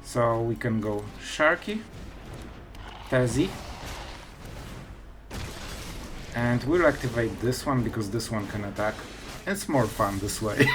So we can go Sharky, Tezzy, and we'll activate this one because this one can attack. It's more fun this way.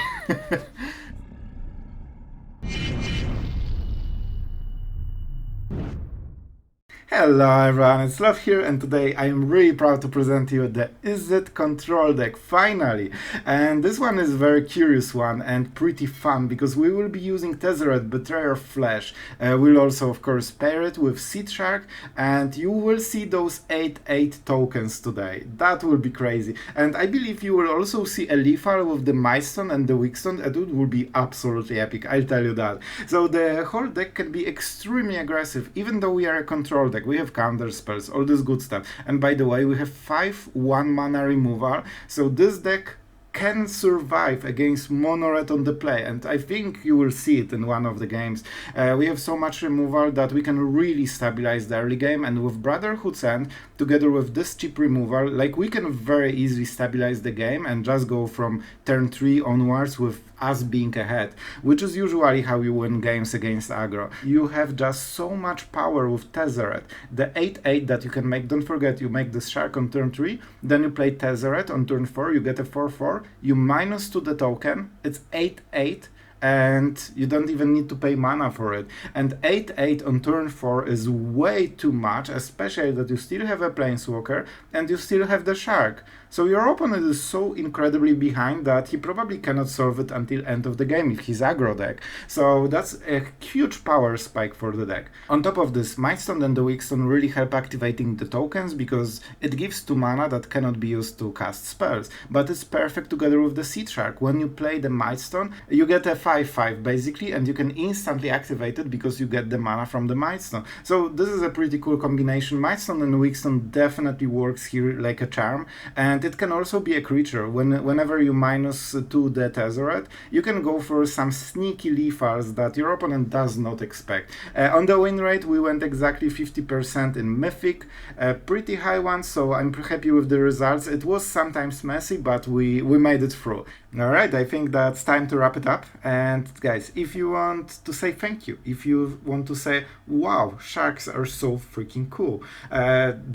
Hello everyone, it's Sloth here, and today I am really proud to present you the Izzet Control deck, finally! And this one is a very curious one and pretty fun, because we will be using Tezzeret, Betrayer of Flesh. We'll also of course pair it with Seedshark, and you will see those 8/8 tokens today. That will be crazy. And I believe you will also see a lethal with the Mightstone and the Weakstone, and it will be absolutely epic, I'll tell you that. So the whole deck can be extremely aggressive, even though we are a control deck. We have counter spells, all this good stuff. And by the way, we have 5 1-mana removal, so this deck can survive against mono red on the play, and I think you will see it in one of the games. We have so much removal that we can really stabilize the early game, and with Brotherhood's End, together with this cheap removal, like, we can very easily stabilize the game and just go from turn 3 onwards with us being ahead, which is usually how you win games against aggro. You have just so much power with Tezzeret. The 8/8 that you can make, don't forget, you make this shark on turn 3, then you play Tezzeret on turn 4, you get a 4/4, you -2 the token, it's 8/8, and you don't even need to pay mana for it. And 8/8 on turn 4 is way too much, especially that you still have a Planeswalker and you still have the Shark. So your opponent is so incredibly behind that he probably cannot solve it until end of the game if he's aggro deck. So that's a huge power spike for the deck. On top of this, Mightstone and the Weakstone really help activating the tokens, because it gives 2 mana that cannot be used to cast spells. But it's perfect together with the Seedshark. When you play the Mightstone, you get a 5/5 basically, and you can instantly activate it because you get the mana from the Mightstone. So this is a pretty cool combination. Mightstone and Weakstone definitely works here like a charm, and it can also be a creature. Whenever you -2 the Tezzeret, you can go for some sneaky lethals that your opponent does not expect. On the win rate, we went exactly 50% in Mythic, a pretty high one, so I'm happy with the results. It was sometimes messy, but we made it through. Alright, I think that's time to wrap it up. And guys, if you want to say thank you, if you want to say, wow, sharks are so freaking cool,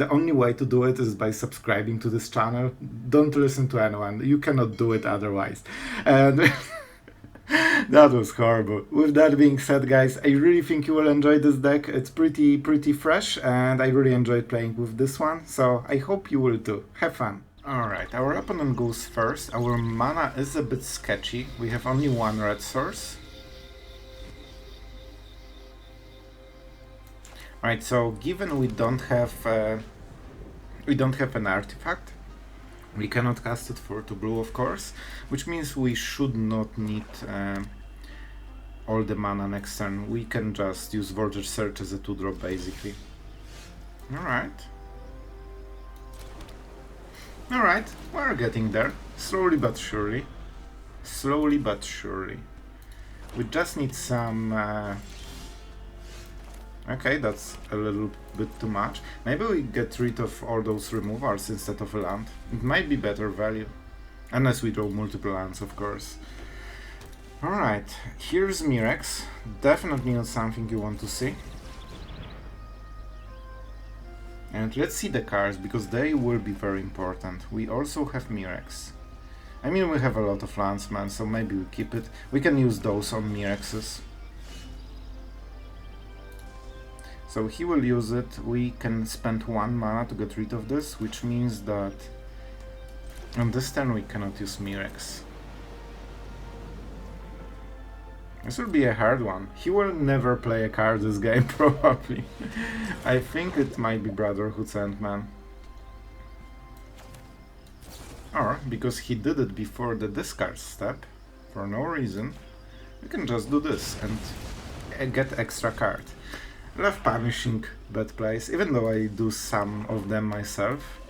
the only way to do it is by subscribing to this channel. Don't listen to anyone, you cannot do it otherwise. And that was horrible. With that being said, guys, I really think you will enjoy this deck. It's pretty fresh, and I really enjoyed playing with this one, so I hope you will too. Have fun. Alright, our opponent goes first. Our mana is a bit sketchy. We have only 1 red source. Alright, so given we don't have an artifact, we cannot cast it for 2 blue, of course, which means we should not need all the mana next turn. We can just use Vortex Search as a 2-drop basically. Alright, we're getting there, slowly but surely. Slowly but surely. We just need some... Okay, that's a little bit too much. Maybe we get rid of all those removals instead of a land. It might be better value. Unless we draw multiple lands, of course. Alright, here's Mirrex. Definitely not something you want to see. And let's see the cards, because they will be very important. We also have Mirrex. I mean, we have a lot of lands, man, so maybe we keep it. We can use those on Mirrexes. So he will use it. We can spend 1 mana to get rid of this, which means that on this turn we cannot use Mirrex. This will be a hard one. He will never play a card this game, probably. I think it might be Brotherhood's End, man. Or, because he did it before the discard step, for no reason, we can just do this and get extra card. I love punishing bad plays, even though I do some of them myself.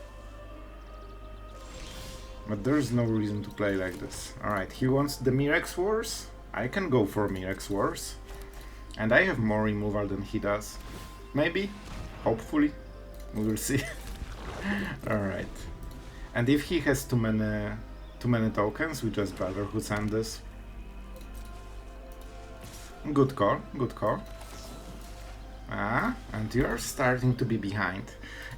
But there's no reason to play like this. Alright, he wants the Mirrex Wars. I can go for Mirrex Wars. And I have more removal than he does. Maybe, hopefully, we will see. Alright. And if he has too many tokens, we just Brotherhood send this. Good call, good call. Ah, and you're starting to be behind.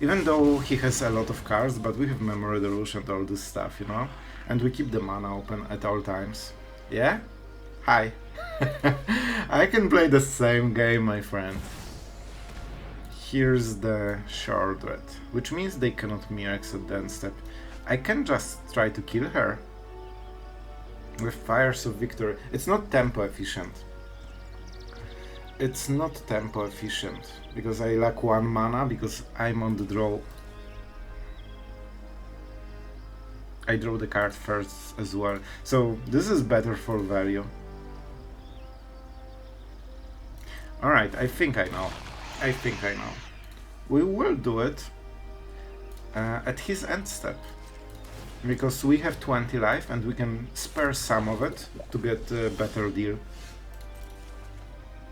Even though he has a lot of cards, but we have Memory Deluge and all this stuff, you know? And we keep the mana open at all times. Yeah? Hi. I can play the same game, my friend. Here's the Shardred, which means they cannot Mirrex at the end step. I can just try to kill her with Fires of Victory. It's not tempo efficient. It's not tempo efficient because I lack 1 mana because I'm on the draw. I draw the card first as well, so this is better for value. Alright, I think I know. We will do it at his end step, because we have 20 life and we can spare some of it to get a better deal.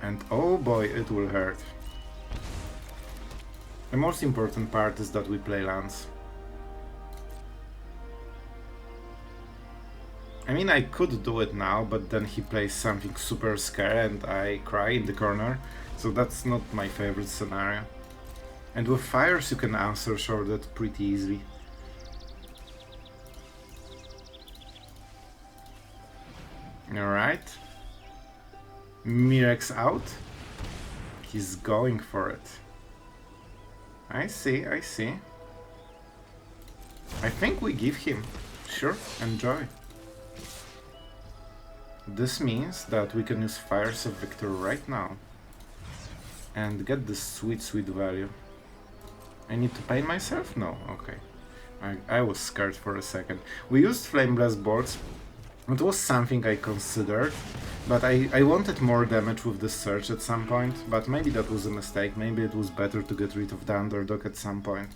And oh boy, it will hurt. The most important part is that we play lands. I mean, I could do it now, but then he plays something super scary and I cry in the corner, so that's not my favorite scenario. And with fires you can answer Shardred pretty easily. Alright. Mirrex out. He's going for it. I see. I think we give him. Sure, enjoy. This means that we can use Fires of Victor right now and get this sweet value. I need to pain myself? No, okay. I was scared for a second. We used Flame Blast boards. It was something I considered, but I wanted more damage with the search at some point, but maybe that was a mistake. Maybe it was better to get rid of the underdog at some point.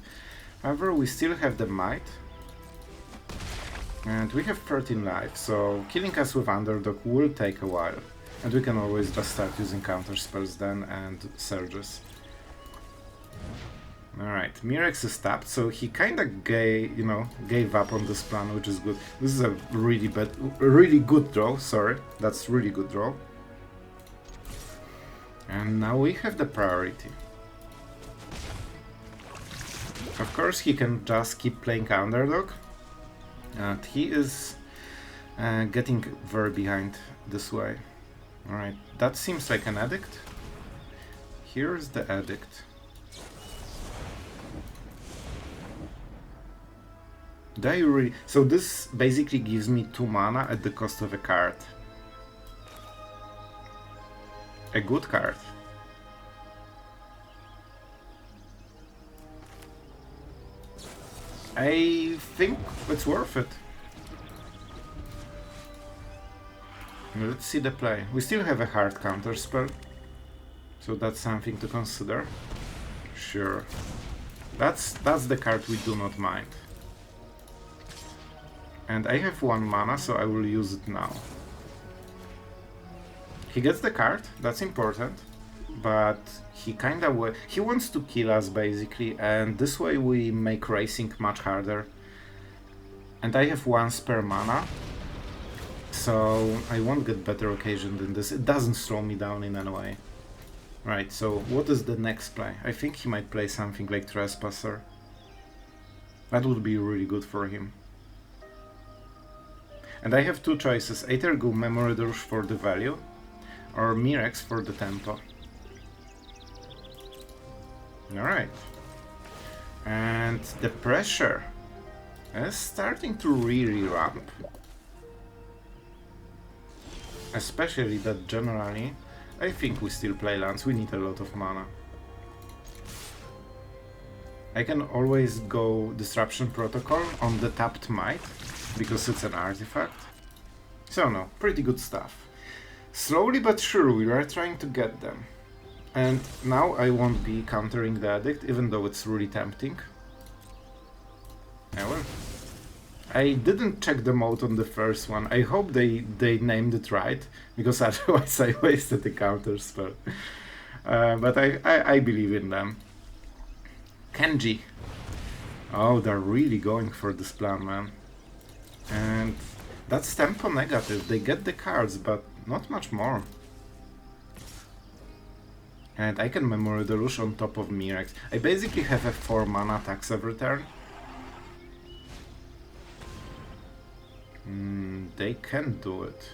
However, we still have the might. And we have 13 life, so killing us with underdog will take a while. And we can always just start using counter spells then and surges. Alright, Mirrex is tapped, so he kinda gave up on this plan, which is good. This is a really good draw, sorry. That's really good draw. And now we have the priority. Of course, he can just keep playing underdog. And he is getting very behind this way. Alright, that seems like an addict. Here's the addict. So this basically gives me 2 mana at the cost of a card. A good card. I think it's worth it. Let's see the play. We still have a hard counter spell, so that's something to consider. Sure. That's the card we do not mind. And I have 1 mana, so I will use it now. He gets the card, that's important, but he wants to kill us basically, and this way we make racing much harder. And I have 1 spare mana, so I won't get better occasion than this. It doesn't slow me down in any way. Right, so what is the next play? I think he might play something like Trespasser. That would be really good for him. And I have 2 choices, either go Memory Deluge for the value, or Mirrex for the tempo. Alright. And the pressure is starting to really ramp. Especially that generally, I think we still play lands, we need a lot of mana. I can always go Disruption Protocol on the tapped Might, because it's an artifact. So no, pretty good stuff. Slowly but sure we are trying to get them. And now I won't be countering the addict, even though it's really tempting. I will. I didn't check the mode on the first one. I hope they named it right, because otherwise I wasted the counter spell. But I believe in them. Kenji. Oh, they're really going for this plan, man. And that's tempo negative. They get the cards, but not much more. And I can Memory Deluge on top of Mirrex. I basically have a 4 mana attacks every turn. They can do it.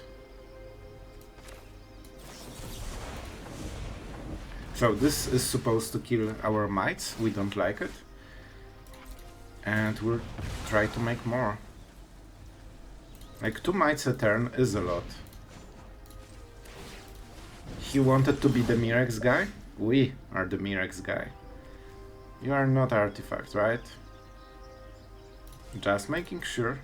So this is supposed to kill our mites. We don't like it. And we'll try to make more. Like 2 mites a turn is a lot. He wanted to be the Mirrex guy? We are the Mirrex guy. You are not artifact, right? Just making sure.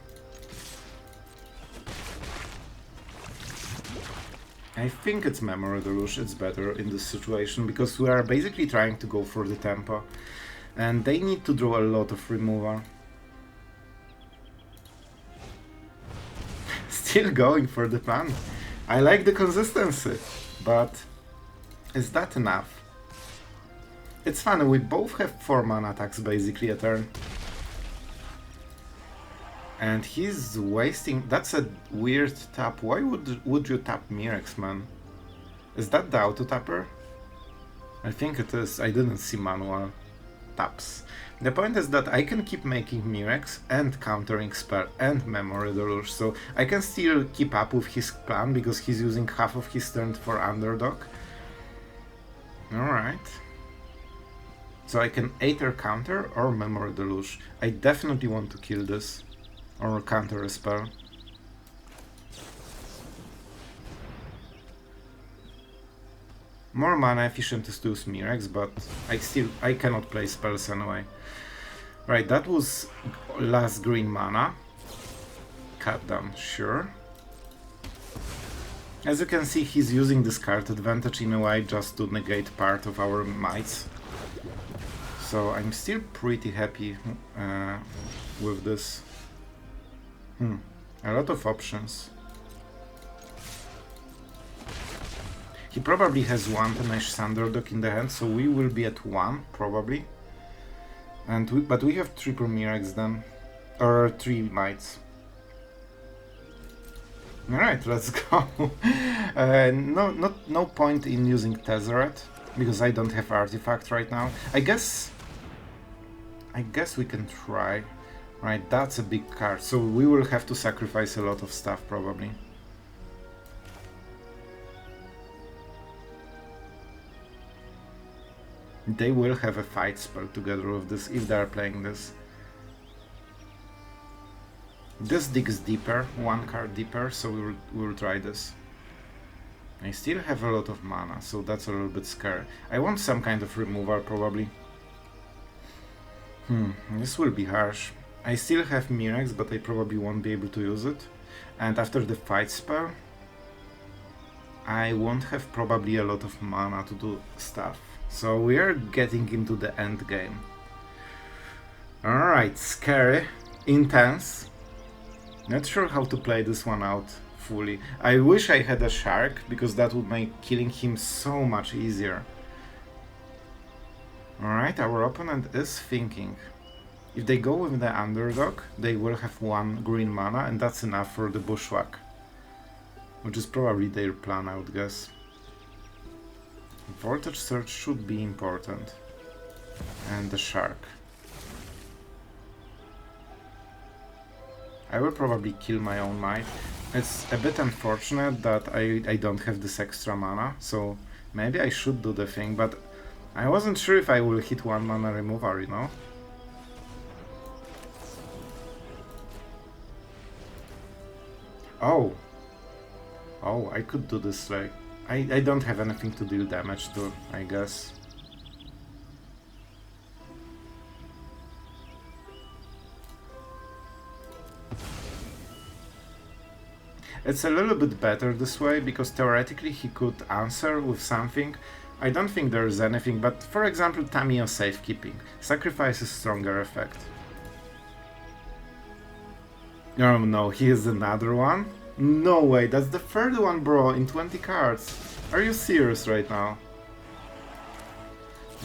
I think it's Memory Deluge, it's better in this situation, because we are basically trying to go for the tempo. And they need to draw a lot of removal. Still going for the plan. I like the consistency, but is that enough? It's funny, we both have 4 mana attacks basically a turn. And he's wasting... That's a weird tap. Why would you tap Mirrex, man? Is that the auto-tapper? I think it is. I didn't see manual taps. The point is that I can keep making Mirrex and countering spell and Memory Deluge, so I can still keep up with his plan because he's using half of his turn for underdog. Alright. So I can either counter or Memory Deluge. I definitely want to kill this. Or counter a spell. More mana efficient is to use Mirrex, but I cannot play spells anyway. Right, that was last green mana. Cut down, sure. As you can see, he's using this card advantage in a way just to negate part of our mites. So I'm still pretty happy with this. A lot of options. He probably has 1 Panache Thunderdog in the hand, so we will be at 1, probably. But we have triple Mirrex then. Or 3 mites. Alright, let's go. No point in using Tezzeret, because I don't have artifact right now. I guess we can try. Right, that's a big card, so we will have to sacrifice a lot of stuff, probably. They will have a fight spell together with this, if they are playing this. This digs deeper, 1 card deeper, so we will try this. I still have a lot of mana, so that's a little bit scary. I want some kind of removal, probably. This will be harsh. I still have Mirrex, but I probably won't be able to use it. And after the fight spell, I won't have probably a lot of mana to do stuff. So we are getting into the end game. Alright, scary, intense. Not sure how to play this one out fully. I wish I had a shark, because that would make killing him so much easier. Alright, our opponent is thinking. If they go with the underdog, they will have 1 green mana, and that's enough for the bushwhack. Which is probably their plan, I would guess. Voltage Surge should be important. And the shark. I will probably kill my own might. It's a bit unfortunate that I don't have this extra mana, so maybe I should do the thing, but I wasn't sure if I will hit 1 mana removal, you know? Oh, I could do this, like... I don't have anything to deal damage to, I guess. It's a little bit better this way, because theoretically he could answer with something. I don't think there's anything, but for example, Tamiyo Safekeeping. Sacrifices stronger effect. Oh no, he is another one? No way, that's the third one, bro, in 20 cards. Are you serious right now?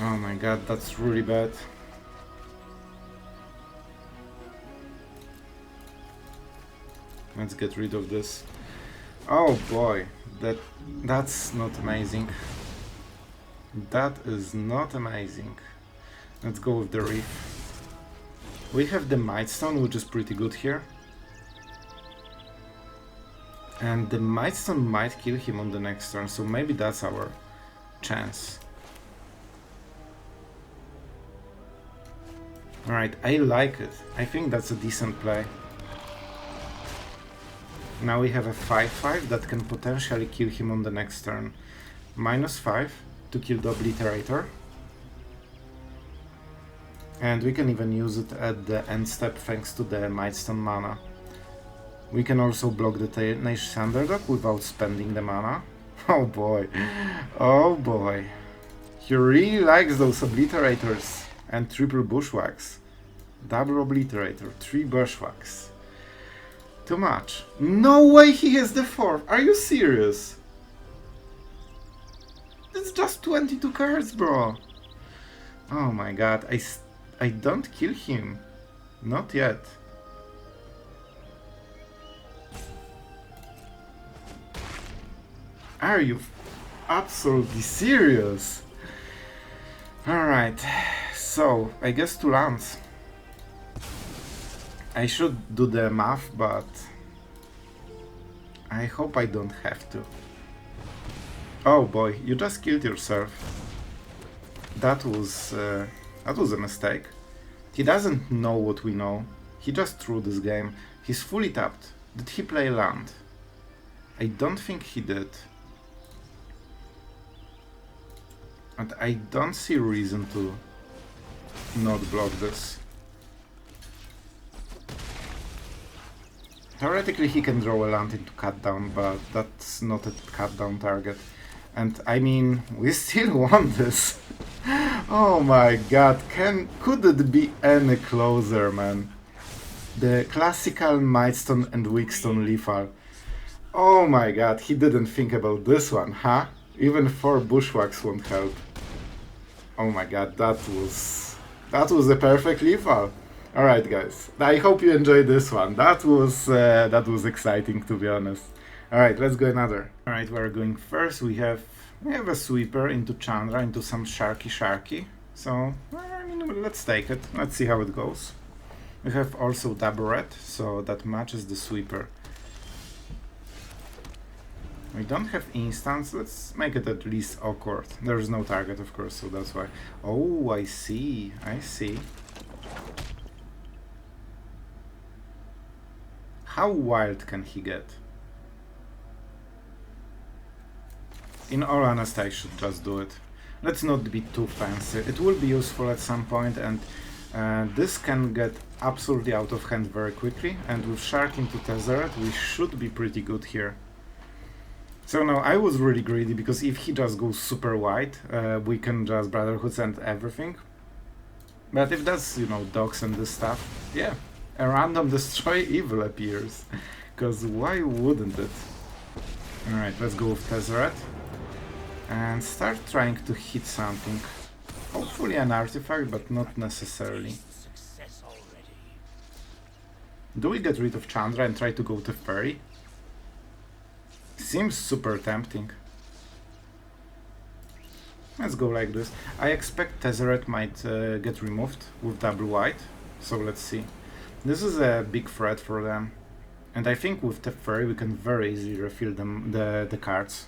Oh my god, that's really bad. Let's get rid of this. Oh boy, that's not amazing. That is not amazing. Let's go with the Reef. We have the Mightstone, which is pretty good here. And the Mightstone might kill him on the next turn, so maybe that's our chance. Alright, I like it. I think that's a decent play. Now we have a 5-5 that can potentially kill him on the next turn. -5 to kill the Obliterator. And we can even use it at the end step thanks to the Mightstone mana. We can also block the Tenacious Underdog without spending the mana. Oh boy, oh boy. He really likes those Obliterators and triple Bushwhacks. Double Obliterator, 3 Bushwhacks. Too much. No way he has the 4th. Are you serious? It's just 22 cards, bro. Oh my god, I don't kill him. Not yet. Are you absolutely serious? Alright, so I guess 2 lands. I should do the math, but I hope I don't have to. Oh boy, you just killed yourself. That was a mistake. He doesn't know what we know. He just threw this game. He's fully tapped. Did he play land? I don't think he did. And I don't see reason to not block this. Theoretically he can draw a land into cut down, but that's not a cut down target. And I mean, we still want this. Oh my god, could it be any closer, man? The classical Mightstone and Weakstone lethal. Oh my god, he didn't think about this one, huh? Even 4 Bushwhacks won't help. Oh my god, that was a perfect lethal. Alright guys, I hope you enjoyed this one. That was exciting, to be honest. Alright, let's go another. Alright, we're going first. We have a sweeper into Chandra, into some sharky. So, I mean, let's take it. Let's see how it goes. We have also Tezzeret, so that matches the sweeper. We don't have instants. Let's make it at least awkward. There's no target, of course, so that's why. Oh, I see. I see. How wild can he get? In all honesty, I should just do it. Let's not be too fancy. It will be useful at some point, and this can get absolutely out of hand very quickly. And with Shark into Tezzeret, we should be pretty good here. So now, I was really greedy, because if he just goes super wide, we can just Brotherhood and everything. But if that's, you know, dogs and this stuff, yeah, a random destroy evil appears. Because why wouldn't it? Alright, let's go with Tezzeret. And start trying to hit something. Hopefully an artifact, but not necessarily. Do we get rid of Chandra and try to go to Teferi? Seems super tempting. Let's go like this. I expect Tezzeret might get removed with double white, so let's see. This is a big threat for them. And I think with Teferi we can very easily refill them the cards.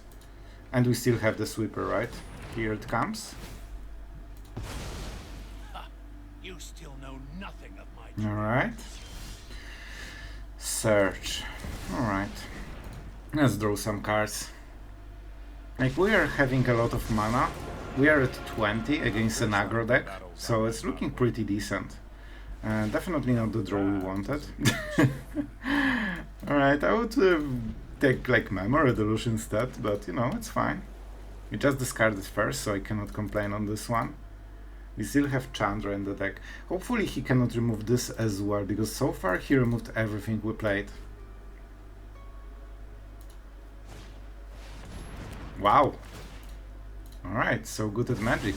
And we still have the sweeper, right? Here it comes. You still know nothing of my Alright. Search. Alright. Let's draw some cards. Like, we are having a lot of mana. We are at 20 against an aggro deck, so it's looking pretty decent. Definitely not the draw we wanted. Alright, I would take like Memory Deluge instead, but you know, it's fine. We just discarded first, so I cannot complain on this one. We still have Chandra in the deck. Hopefully he cannot remove this as well, because so far he removed everything we played. Wow! Alright, so good at magic.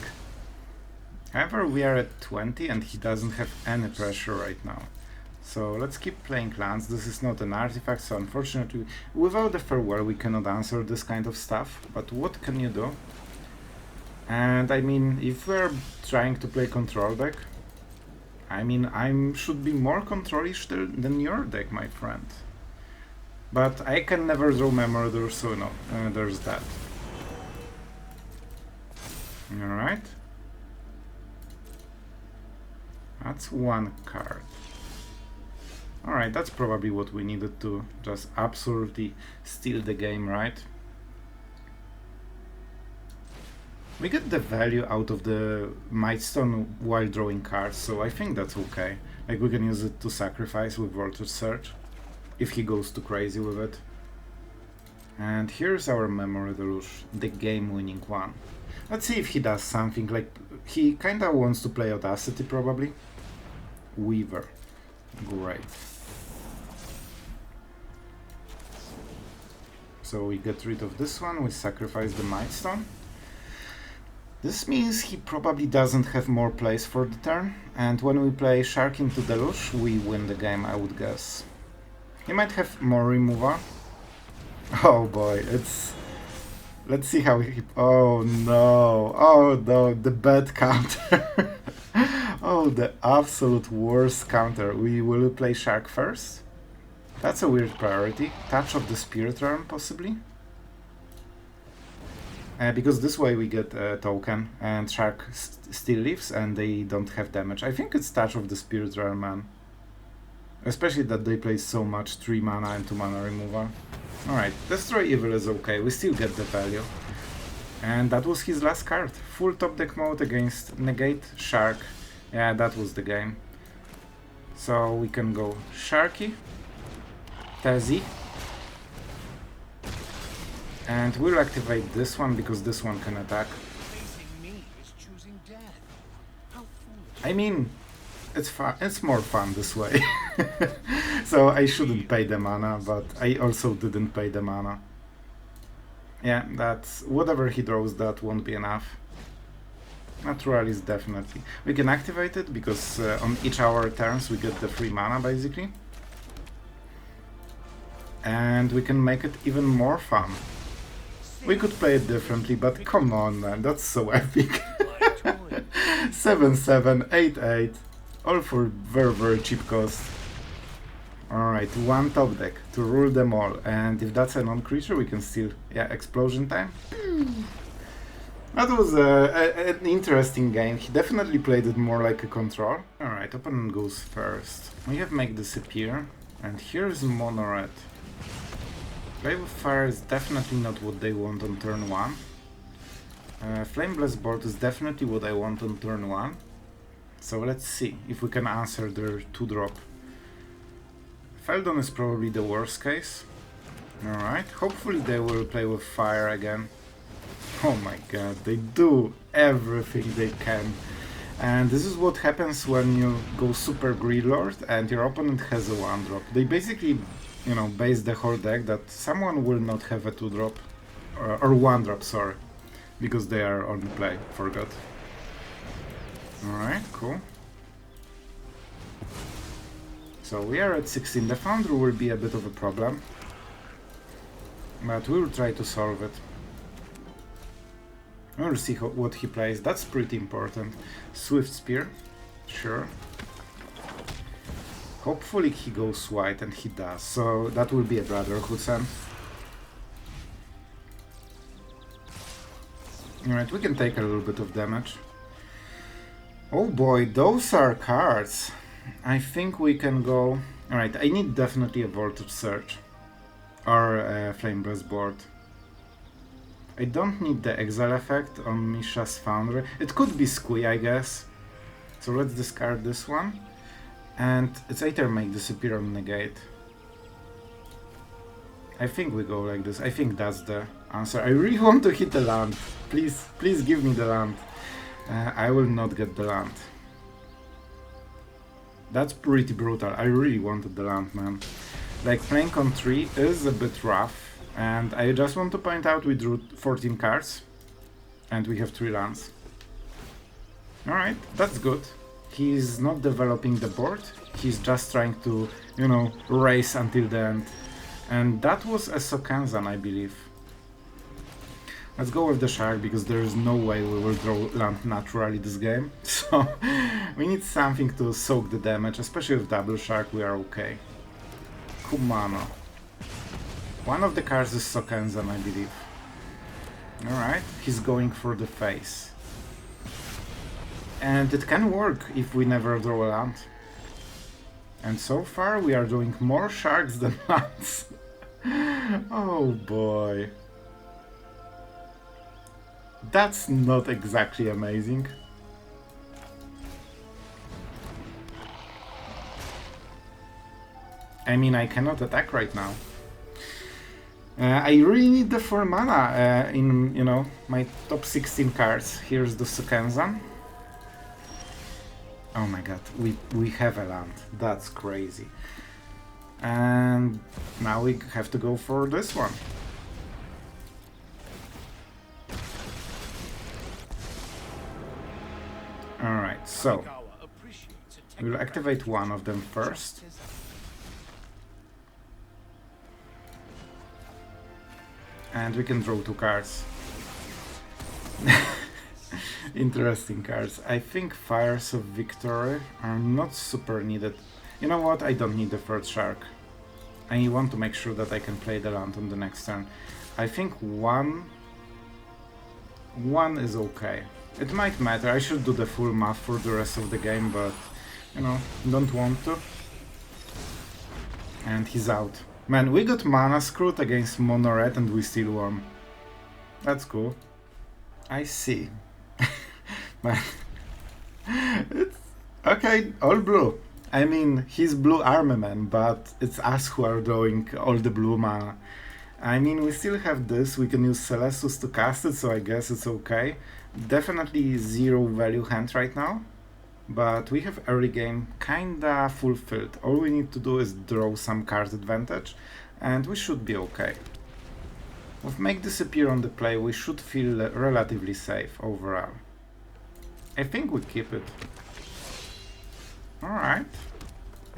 However, we are at 20 and he doesn't have any pressure right now. So let's keep playing lands. This is not an artifact, so unfortunately, without the farewell we cannot answer this kind of stuff. But what can you do? And I mean, if we're trying to play control deck, I mean, I should be more controlish than your deck, my friend. But I can never draw Memory Deluge, so no, there's that. Alright. That's one card. Alright, that's probably what we needed to just absolutely steal the game, right? We get the value out of the Mightstone while drawing cards, so I think that's okay. Like, we can use it to sacrifice with Voltage Surge, if he goes too crazy with it. And here's our Memory Deluge, the game-winning one. Let's see if he does something, like, he kinda wants to play Audacity, probably. Weaver. Great. So we get rid of this one, we sacrifice the Mightstone. This means he probably doesn't have more plays for the turn, and when we play Shark into Deluge, we win the game, I would guess. He might have more removal. Oh boy, it's... Let's see how he... Oh no, the bad counter. Oh, the absolute worst counter. We will play Shark first. That's a weird priority. Touch of the Spirit Realm, possibly. Because this way we get a token, and Shark still lives, and they don't have damage. I think it's Touch of the Spirit Realm, man. Especially that they play so much 3 mana and 2 mana removal. Alright, Destroy Evil is okay, we still get the value. And that was his last card. Full top deck mode against Negate, Shark. Yeah, that was the game. So we can go Sharky, Tezzy. And we'll activate this one because this one can attack. I mean, it's fun. It's more fun this way. So I shouldn't pay the mana, but I also didn't pay the mana. Yeah, that's whatever he draws, that won't be enough. Naturalist, definitely. We can activate it because on each our turns we get the free mana basically. And we can make it even more fun. We could play it differently, but come on, man, that's so epic. 7/7, 8/8, all for very, very cheap cost. Alright, one top deck to rule them all, and if that's a non-creature, we can still, yeah, Explosion Time. That was an interesting game. He definitely played it more like a control. Alright, opponent goes first. We have Make Disappear, and here's Mono Red. Play with Fire is definitely not what they want on turn 1. Flame Blast Board is definitely what I want on turn 1. So let's see if we can answer their 2-drop. Feldon is probably the worst case. Alright, hopefully they will play with Fire again. Oh my god, they do everything they can. And this is what happens when you go Super Greed Lord and your opponent has a 1-drop. They basically, you know, base the whole deck that someone will not have a 2-drop. Or 1-drop, sorry. Because they are on play, forgot. Alright, cool. So we are at 16. The Foundry will be a bit of a problem. But we will try to solve it. We'll see what he plays. That's pretty important. Swift Spear. Sure. Hopefully he goes white, and he does. So that will be a Brotherhood send. Alright, we can take a little bit of damage. Oh boy, those are cards. I think we can go... Alright, I need definitely a Voltage Surge. Or a Flame Blast Board. I don't need the Exile effect on Misha's Foundry. It could be Squee, I guess. So let's discard this one. And it's either Make Disappear or Negate. I think we go like this. I think that's the answer. I really want to hit the land. Please, please give me the land. I will not get the land. That's pretty brutal. I really wanted the land, man. Like, playing on 3 is a bit rough. And I just want to point out we drew 14 cards. And we have 3 lands. Alright, that's good. He's not developing the board. He's just trying to, you know, race until the end. And that was a Sokenzan, I believe. Let's go with the shark, because there is no way we will draw land naturally this game. So we need something to soak the damage, especially with double shark we are okay. Kumano. One of the cards is Sokenzan, I believe. Alright, he's going for the face. And it can work if we never draw a land. And so far we are drawing more sharks than lands. Oh boy. That's not exactly amazing. I mean, I cannot attack right now. I really need the 4 mana in, you know, my top 16 cards. Here's the Sokenzan. Oh my god, we have a land. That's crazy. And now we have to go for this one. Alright, so we'll activate one of them first. And we can draw 2 cards. Interesting cards. I think Fires of Victory are not super needed. You know what? I don't need the third shark. I want to make sure that I can play the land on the next turn. I think one is okay. It might matter. I should do the full math for the rest of the game, but, you know, don't want to. And he's out. Man, we got mana screwed against mono red and we still won. That's cool. I see. Man. It's okay, all blue. I mean, he's blue armament, but it's us who are drawing all the blue mana. I mean, we still have this, we can use Celestus to cast it, so I guess it's okay. Definitely 0 value hand right now, but we have early game kinda fulfilled. All we need to do is draw some card advantage, and we should be okay. With Make Disappear on the play, we should feel relatively safe overall. I think we keep it. Alright.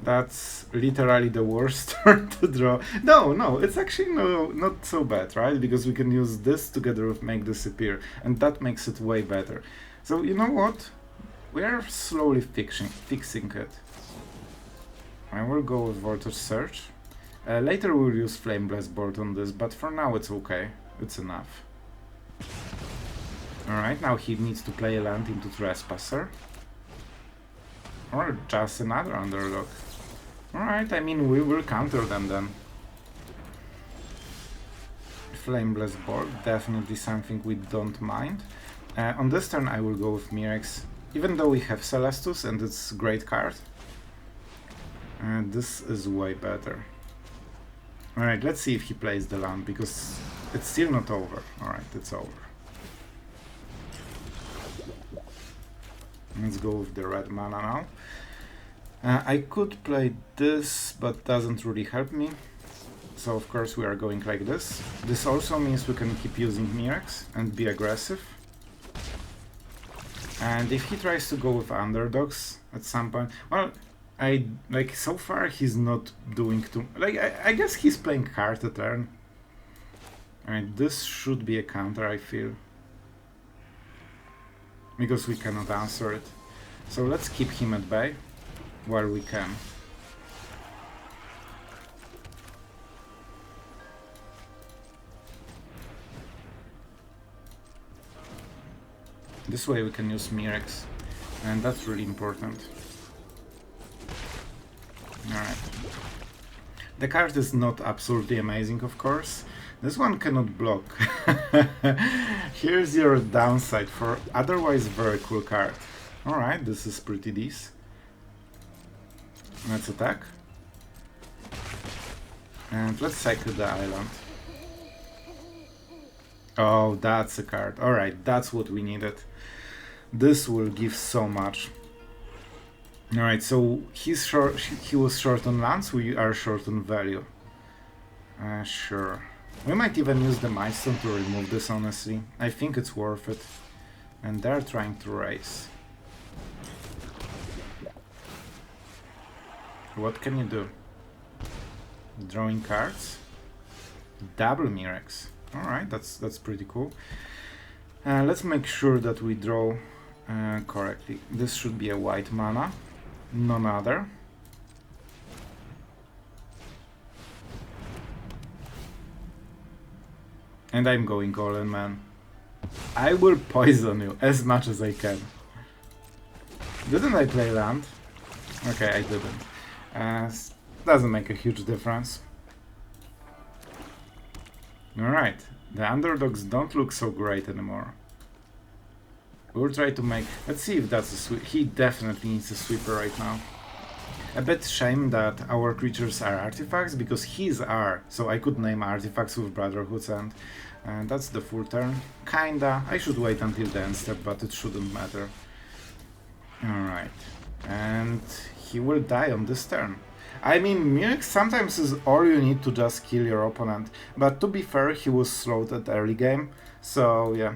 That's literally the worst turn to draw. No, it's actually not so bad, right? Because we can use this together with Make Disappear, and that makes it way better. So, you know what? We are slowly fixing it. I will go with Voltage Search. Later we'll use Flame Blast Board on this, but for now it's okay. It's enough. Alright, now he needs to play a land into Trespasser. Or just another underdog. Alright, I mean, we will counter them then. Flame Blast Board, definitely something we don't mind. On this turn I will go with Mirrex, even though we have Celestus and it's a great card. This is way better. Alright, let's see if he plays the land, because it's still not over. Alright, it's over. Let's go with the red mana now. I could play this, but doesn't really help me. So of course we are going like this. This also means we can keep using Mirrex and be aggressive. And if he tries to go with underdogs at some point, well, so far he's not doing too, I guess he's playing card a turn. Alright, this should be a counter, I feel. Because we cannot answer it. So let's keep him at bay while we can. This way we can use Mirrex, and that's really important. Alright. The card is not absolutely amazing, of course. This one cannot block. Here's your downside for otherwise very cool card. Alright, this is pretty decent. Let's attack. And let's cycle the island. Oh, that's a card. Alright, that's what we needed. This will give so much. Alright, so he was short on lands, we are short on value. Sure. We might even use the Mightstone to remove this, honestly. I think it's worth it. And they're trying to race. What can you do? Drawing cards? Double Mirrex. Alright, that's pretty cool. Let's make sure that we draw correctly. This should be a white mana, none other. And I'm going all in, man. I will poison you as much as I can. Didn't I play land? Okay, I didn't. Doesn't make a huge difference. Alright, the underdogs don't look so great anymore. We'll try to make... Let's see if that's a sweep. He definitely needs a sweeper right now. A bit shame that our creatures are artifacts, because his are, so I could name artifacts with Brotherhoods, and that's the full turn. Kinda. I should wait until the end step, but it shouldn't matter. Alright. And he will die on this turn. I mean, Mirrex sometimes is all you need to just kill your opponent, but to be fair, he was slowed at early game, so yeah.